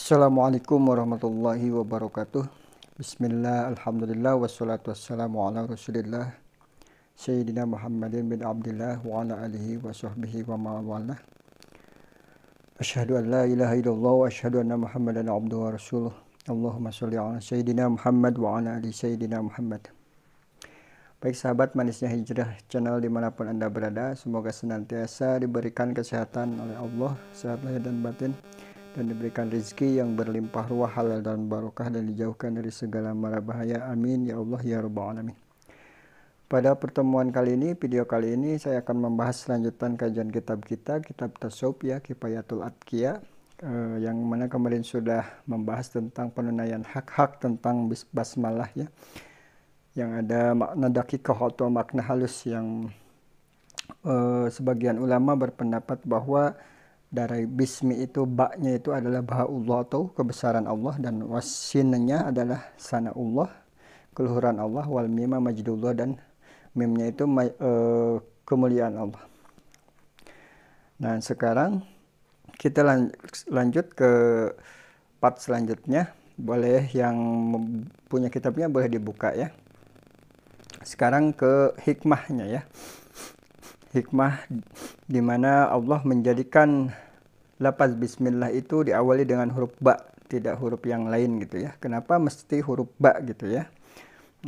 Assalamualaikum warahmatullahi wabarakatuh. Bismillah, alhamdulillah, wassalatu wassalamu ala rasulillah Sayyidina Muhammadin bin Abdillah wa ala alihi wa sahbihi wa ma'awallah. Asyhadu an la ilaha illallah wa asyhadu anna Muhammadan abduhu wa rasuluh. Allahumma sholli ala Sayyidina Muhammad wa ala ali Sayyidina Muhammad. Baik sahabat manisnya hijrah channel dimanapun anda berada, semoga senantiasa diberikan kesehatan oleh Allah, sehat lahir dan batin, dan diberikan rezeki yang berlimpah ruah, halal dan barokah, dan dijauhkan dari segala mara bahaya. Amin ya Allah ya rabbal alamin. Pada pertemuan kali ini, video kali ini saya akan membahas lanjutan kajian kitab kita, kitab tasawuf ya, Kifayatul Atqiya, yang mana kemarin sudah membahas tentang penunaian hak-hak tentang basmalah ya, yang ada makna dakikah atau makna halus yang sebagian ulama berpendapat bahwa dari bismi itu baknya itu adalah baha'ullah atau kebesaran Allah, dan wasinnya adalah sana'ullah, keluhuran Allah, wal mima majdullah, dan mimnya itu kemuliaan Allah. Nah sekarang kita lanjut ke part selanjutnya. Boleh yang punya kitabnya boleh dibuka ya. Sekarang ke hikmahnya ya. Hikmah di mana Allah menjadikan lafaz bismillah itu diawali dengan huruf ba, tidak huruf yang lain gitu ya. Kenapa mesti huruf ba gitu ya?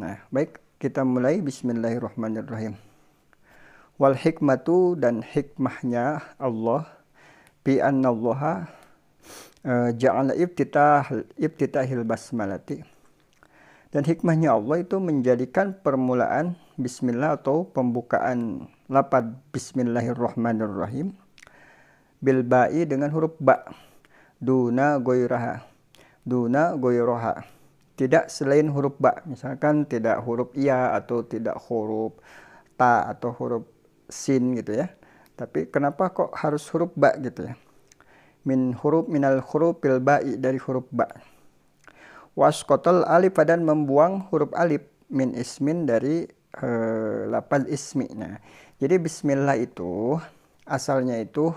Nah, baik, kita mulai. Bismillahirrahmanirrahim. Wal hikmatu, dan hikmahnya Allah, bi annallaha ja'ala ibtitahil basmalati. Dan hikmahnya Allah itu menjadikan permulaan bismillah atau pembukaan lafaz bismillahirrahmanirrahim bil ba'i dengan huruf ba, duna goiraha, tidak selain huruf ba. Misalkan tidak huruf iya atau tidak huruf ta atau huruf sin gitu ya. Tapi kenapa kok harus huruf ba gitu ya? Minal huruf bil ba'i, dari huruf ba. Wasqatal alif, dan membuang huruf alif, min ismin, dari lafaz ismi. Nah, jadi bismillah itu asalnya itu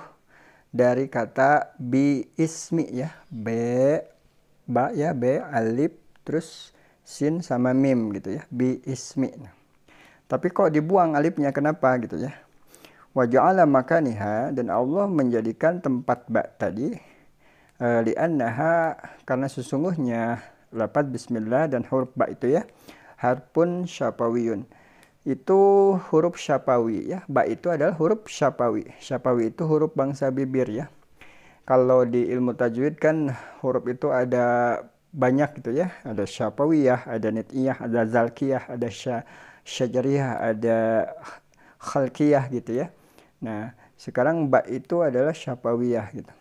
dari kata bi ismi ya, ba ya, b alif terus sin sama mim gitu ya, bi ismi. Nah, tapi kok dibuang alifnya, kenapa gitu ya? Wa ja'ala makaniha, dan Allah menjadikan tempat ba tadi li'annaha, karena sesungguhnya lafaz bismillah dan huruf ba itu ya, harfun syafawiyun, itu huruf syafawi ya. Ba itu adalah huruf syafawi. Syafawi itu huruf bangsa bibir ya. Kalau di ilmu tajwid kan huruf itu ada banyak gitu ya. Ada syafawiyah, ada nitiyah, ada zalkiyah, ada syajariyah, ada khalqiyah gitu ya. Nah, sekarang ba itu adalah syafawiyah gitu.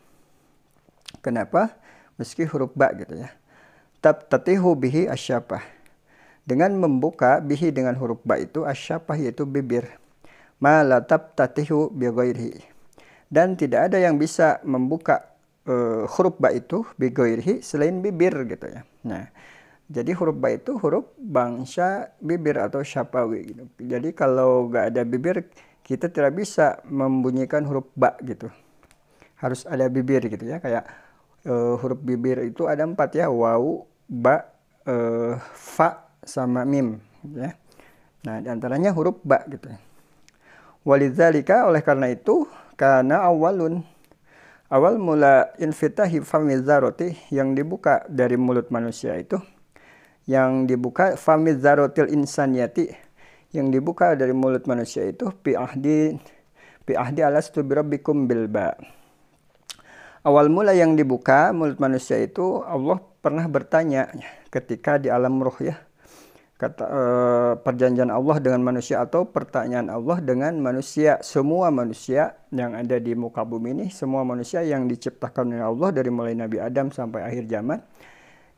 Kenapa? Meski huruf ba gitu ya. Tatihu bihi asyafah, dengan membuka bihi dengan huruf ba itu asyafah, yaitu bibir. Ma la tatihu bi ghairihi, dan tidak ada yang bisa membuka huruf ba itu bi ghairihi, selain bibir gitu ya. Nah, jadi huruf ba itu huruf bangsa bibir atau syafawi gitu. Jadi kalau nggak ada bibir, kita tidak bisa membunyikan huruf ba gitu. Harus ada bibir gitu ya. Kayak huruf bibir itu ada 4 ya, waw, ba, fa, sama mim ya. Nah, diantaranya huruf ba gitu. Walidzalika, oleh karena itu, karena awal mula infitahi famizaroti, yang dibuka dari mulut manusia itu, yang dibuka famizarotil insaniyati, yang dibuka dari mulut manusia itu, bi ahdi alastu birabbikum bilba. Awal mula yang dibuka mulut manusia itu, Allah pernah bertanya ketika di alam ruh ya. Kata perjanjian Allah dengan manusia, atau pertanyaan Allah dengan manusia. Semua manusia yang ada di muka bumi ini, semua manusia yang diciptakan oleh Allah dari mulai Nabi Adam sampai akhir zaman.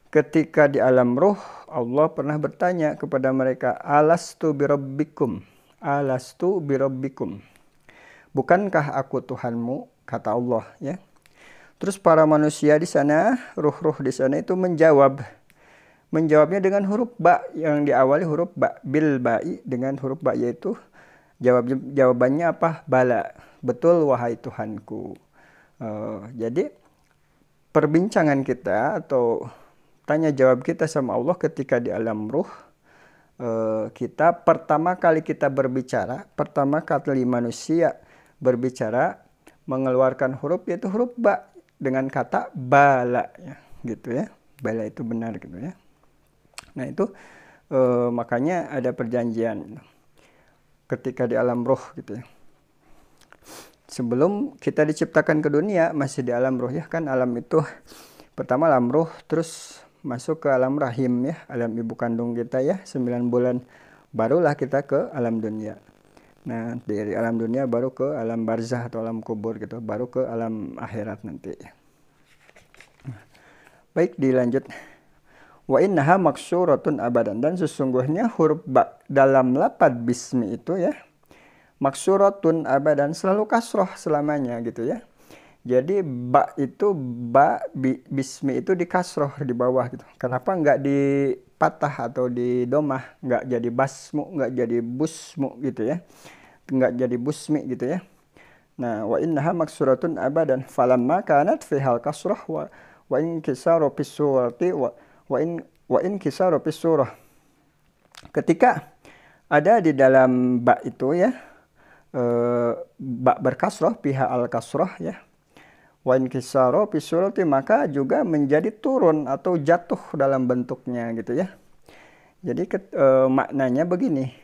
Ketika di alam ruh, Allah pernah bertanya kepada mereka, alastu birabbikum, alastu birabbikum, bukankah aku Tuhanmu, kata Allah ya. Terus para manusia di sana, ruh-ruh di sana itu menjawabnya dengan huruf ba, yang diawali huruf ba, bil ba'i, dengan huruf ba, yaitu jawabannya apa? Bala, betul wahai Tuhanku. Jadi perbincangan kita atau tanya jawab kita sama Allah ketika di alam ruh, kita pertama kali kita berbicara, pertama kali manusia berbicara mengeluarkan huruf yaitu huruf ba dengan kata bala ya, gitu ya. Bala itu benar gitu ya. Nah itu makanya ada perjanjian ketika di alam ruh gitu ya. Sebelum kita diciptakan ke dunia masih di alam ruh ya, kan alam itu pertama alam ruh, terus masuk ke alam rahim ya, alam ibu kandung kita ya, 9 bulan barulah kita ke alam dunia. Nah dari alam dunia baru ke alam barzah atau alam kubur gitu, baru ke alam akhirat nanti. Baik, dilanjut. Wa innaha maksuratun abadan, dan sesungguhnya huruf ba dalam lapad bismi itu ya, maksuratun abadan, selalu kasroh selamanya gitu ya. Jadi ba itu bismi itu di kasroh di bawah gitu. Kenapa nggak dipatah atau di domah, nggak jadi basmu, nggak jadi busmu gitu ya, nggak jadi busmi gitu ya. Nah wa innaha maksuratun abadan falamma kanat fihal kasroh wa in kisaru fisurati wa in kisaru fisurah. Ketika ada di dalam ba itu ya, ba berkasroh, pihak al kasroh ya, wa in kisaro fisurati, maka juga menjadi turun atau jatuh dalam bentuknya gitu ya. Jadi maknanya begini,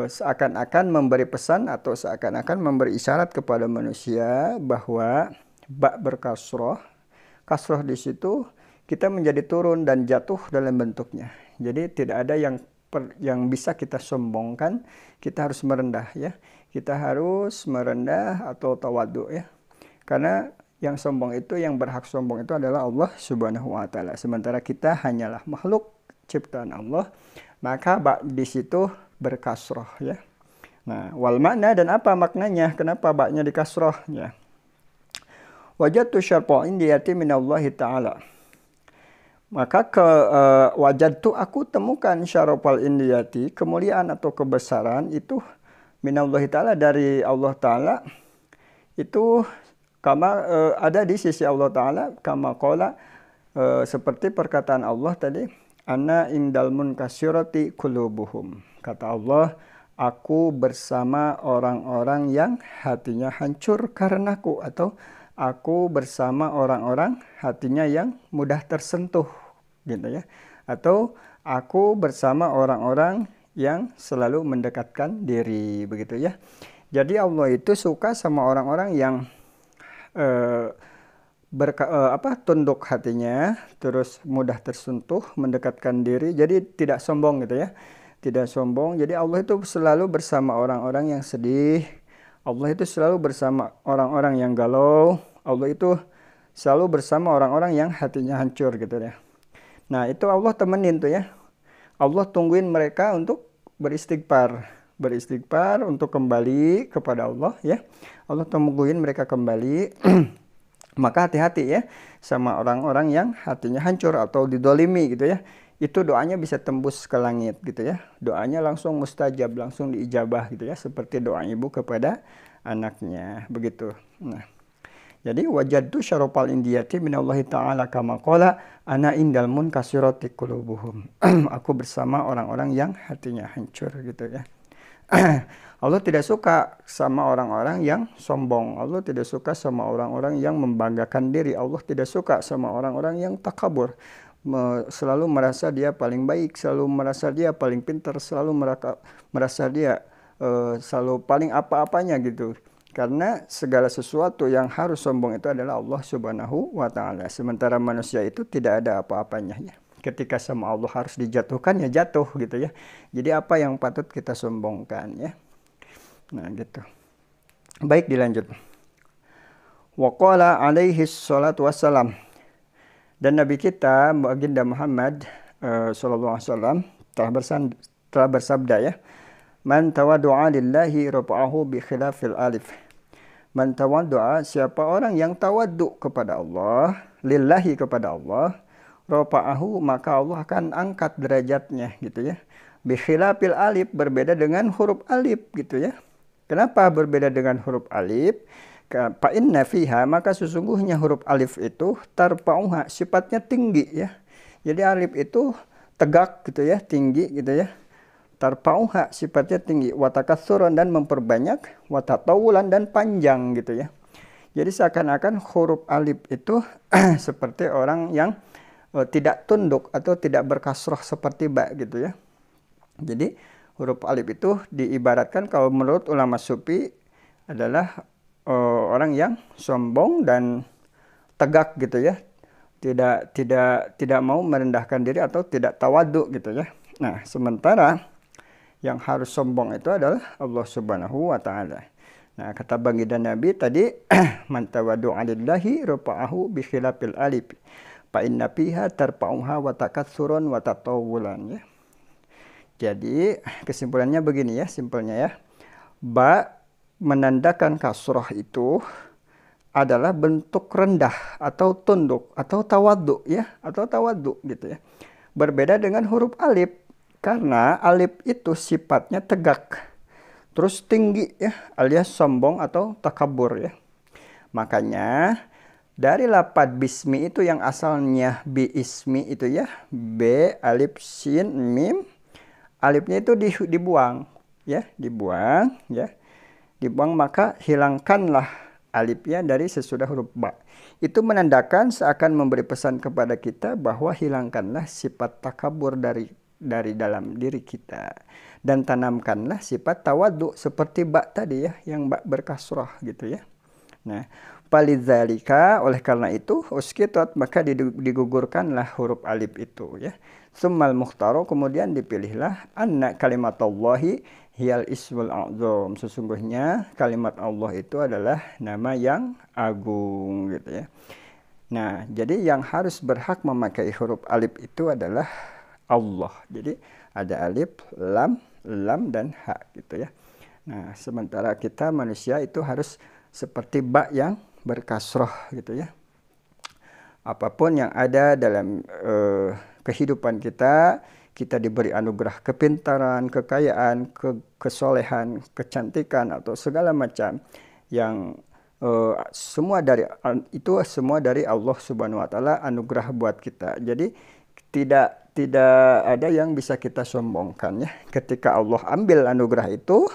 seakan-akan memberi pesan atau seakan-akan memberi isyarat kepada manusia bahwa ba berkasroh, kasroh di situ kita menjadi turun dan jatuh dalam bentuknya. Jadi tidak ada yang bisa kita sombongkan, kita harus merendah ya. Kita harus merendah atau tawadhu ya. Karena yang sombong itu, yang berhak sombong itu adalah Allah Subhanahu wa taala. Sementara kita hanyalah makhluk ciptaan Allah, maka di situ berkasroh ya. Nah, wal makna, dan apa maknanya? Kenapa baknya dikasroh ya? Wajadtu syarpa indiyati minallahi ta'ala. Maka wajadtu, aku temukan syarafal indiyati, kemuliaan atau kebesaran itu minallahi ta'ala, dari Allah ta'ala, itu kama ada di sisi Allah ta'ala, kama qala, seperti perkataan Allah tadi, ana indal munkasirati qulubuhum. Kata Allah, aku bersama orang-orang yang hatinya hancur karenaku, atau aku bersama orang-orang hatinya yang mudah tersentuh gitu ya, atau aku bersama orang-orang yang selalu mendekatkan diri begitu ya. Jadi Allah itu suka sama orang-orang yang tunduk hatinya, terus mudah tersentuh, mendekatkan diri, jadi tidak sombong gitu ya, tidak sombong. Jadi Allah itu selalu bersama orang-orang yang sedih, Allah itu selalu bersama orang-orang yang galau, Allah itu selalu bersama orang-orang yang hatinya hancur gitu ya. Nah itu Allah temenin tuh ya, Allah tungguin mereka untuk beristighfar untuk kembali kepada Allah ya. Allah tungguin mereka kembali. Maka hati-hati ya sama orang-orang yang hatinya hancur atau didolimi gitu ya. Itu doanya bisa tembus ke langit gitu ya. Doanya langsung mustajab, langsung diijabah gitu ya. Seperti doa ibu kepada anaknya begitu. Nah, jadi wajadtu syarafal indiyati minallahi ta'ala kama qala ana indal munkasirati qulubuhum. Aku bersama orang-orang yang hatinya hancur gitu ya. Allah tidak suka sama orang-orang yang sombong. Allah tidak suka sama orang-orang yang membanggakan diri. Allah tidak suka sama orang-orang yang takabur, selalu merasa dia paling baik, selalu merasa dia paling pintar, selalu merasa dia selalu paling apa-apanya gitu. Karena segala sesuatu yang harus sombong itu adalah Allah Subhanahu wa ta'ala. Sementara manusia itu tidak ada apa-apanya ya. Ketika sama Allah harus dijatuhkan ya jatuh gitu ya. Jadi apa yang patut kita sombongkan ya. Nah gitu. Baik, dilanjut. Wa qala alaihi salatu wassalam. Dan Nabi kita baginda Muhammad sallallahu alaihi wasallam telah bersabda ya. Man tawaddu'a lillahi rafa'ahu bi khilafil alif. Man tawaddu'a, siapa orang yang tawaddu kepada Allah, lillahi kepada Allah, rafa'ahu, maka Allah akan angkat derajatnya gitu ya. Bi khilafil alif, berbeda dengan huruf alif gitu ya. Kenapa berbeda dengan huruf alif? Fa inna fiha, maka sesungguhnya huruf alif itu tarfa'uha, sifatnya tinggi ya. Jadi alif itu tegak gitu ya, tinggi gitu ya. Tarfa'uha, sifatnya tinggi, wa takatsuran, dan memperbanyak, wa tatawulan, dan panjang gitu ya. Jadi seakan-akan huruf alif itu seperti orang yang tidak tunduk atau tidak berkasroh seperti ba gitu ya. Jadi huruf alif itu diibaratkan kalau menurut ulama sufi adalah orang yang sombong dan tegak gitu ya, tidak mau merendahkan diri atau tidak tawaduk gitu ya. Nah, sementara yang harus sombong itu adalah Allah Subhanahu wa taala. Nah, kata baginda Nabi tadi, man tawaddu 'alillahi rafa'ahu bi khilafil alif. Fa inna fiha tarfa'uha wa takatsurun wa tatawulan ya. Jadi kesimpulannya begini ya, simpelnya ya. Ba menandakan kasroh itu adalah bentuk rendah atau tunduk atau tawaduk ya, atau tawaduk gitu ya. Berbeda dengan huruf alif, karena alif itu sifatnya tegak, terus tinggi ya, alias sombong atau takabur ya. Makanya dari lapad bismi itu yang asalnya bi ismi itu ya, b alif sin mim, alifnya itu dibuang ya, dibuang ya. Dibuang, maka hilangkanlah alifnya dari sesudah huruf ba. Itu menandakan seakan memberi pesan kepada kita bahwa hilangkanlah sifat takabur dari dalam diri kita dan tanamkanlah sifat tawadhu seperti ba tadi ya, yang ba berkasrah gitu ya. Nah, palidzalika, oleh karena itu uskitot, maka digugurkanlah huruf alif itu ya. Summal mukhtaru, kemudian dipilihlah anna kalimatullahi hiyal ismul a'zam, sesungguhnya kalimat Allah itu adalah nama yang agung gitu ya. Nah, jadi yang harus berhak memakai huruf alif itu adalah Allah. Jadi ada alif, lam dan ha gitu ya. Nah, sementara kita manusia itu harus seperti ba yang berkasroh gitu ya. Apapun yang ada dalam kehidupan kita, kita diberi anugerah kepintaran, kekayaan, kesolehan, kecantikan, atau segala macam yang semua dari Allah Subhanahu wa taala, anugerah buat kita. Jadi tidak ada yang bisa kita sombongkan ya. Ketika Allah ambil anugerah itu,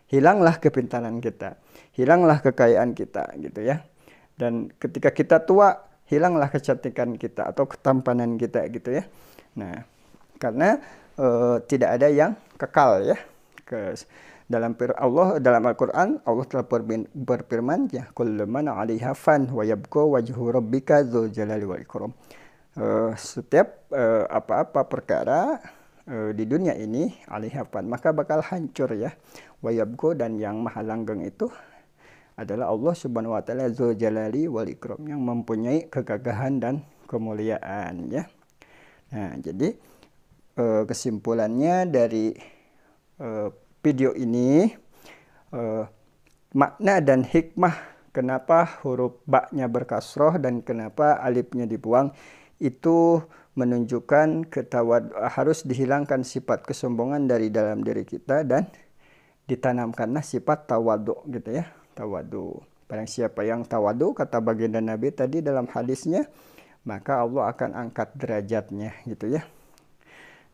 hilanglah kepintaran kita, hilanglah kekayaan kita gitu ya. Dan ketika kita tua, hilanglah kecantikan kita atau ketampanan kita gitu ya. Nah, karena tidak ada yang kekal ya. Dalam Al-Qur'an Allah telah berfirman ya, kullu man 'alaiha fan wa yabqa wajhu rabbika dzul jalali wal ikram. Setiap apa-apa perkara di dunia ini 'alaiha fan, maka bakal hancur ya. Wa yabqa, dan yang maha langgeng itu adalah Allah Subhanahu wa taala dzul jalali wal ikram, yang mempunyai kegagahan dan kemuliaan ya. Nah, jadi kesimpulannya dari video ini, makna dan hikmah kenapa huruf ba-nya berkasroh dan kenapa alifnya dibuang itu menunjukkan harus dihilangkan sifat kesombongan dari dalam diri kita dan ditanamkanlah sifat tawadhu gitu ya, tawadhu. Barang siapa yang tawadhu, kata baginda Nabi tadi dalam hadisnya, maka Allah akan angkat derajatnya gitu ya.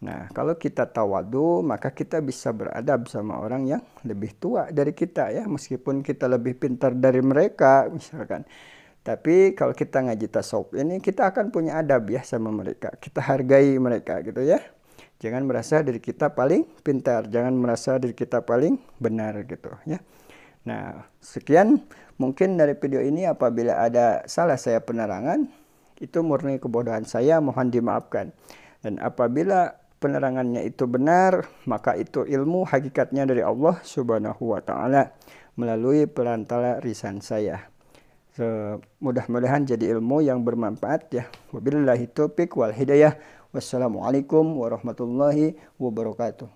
Nah, kalau kita tawadhu, maka kita bisa beradab sama orang yang lebih tua dari kita ya, meskipun kita lebih pintar dari mereka misalkan. Tapi kalau kita ngaji tasawuf ini, kita akan punya adab ya sama mereka. Kita hargai mereka gitu ya. Jangan merasa diri kita paling pintar, jangan merasa diri kita paling benar gitu ya. Nah, sekian mungkin dari video ini. Apabila ada salah saya penerangan, itu murni kebodohan saya, mohon dimaafkan. Dan apabila penerangannya itu benar, maka itu ilmu hakikatnya dari Allah Subhanahu wa taala melalui perantara lisan saya. Mudah-mudahan jadi ilmu yang bermanfaat ya. Wabillahi taufiq wal hidayah. Wassalamualaikum warahmatullahi wabarakatuh.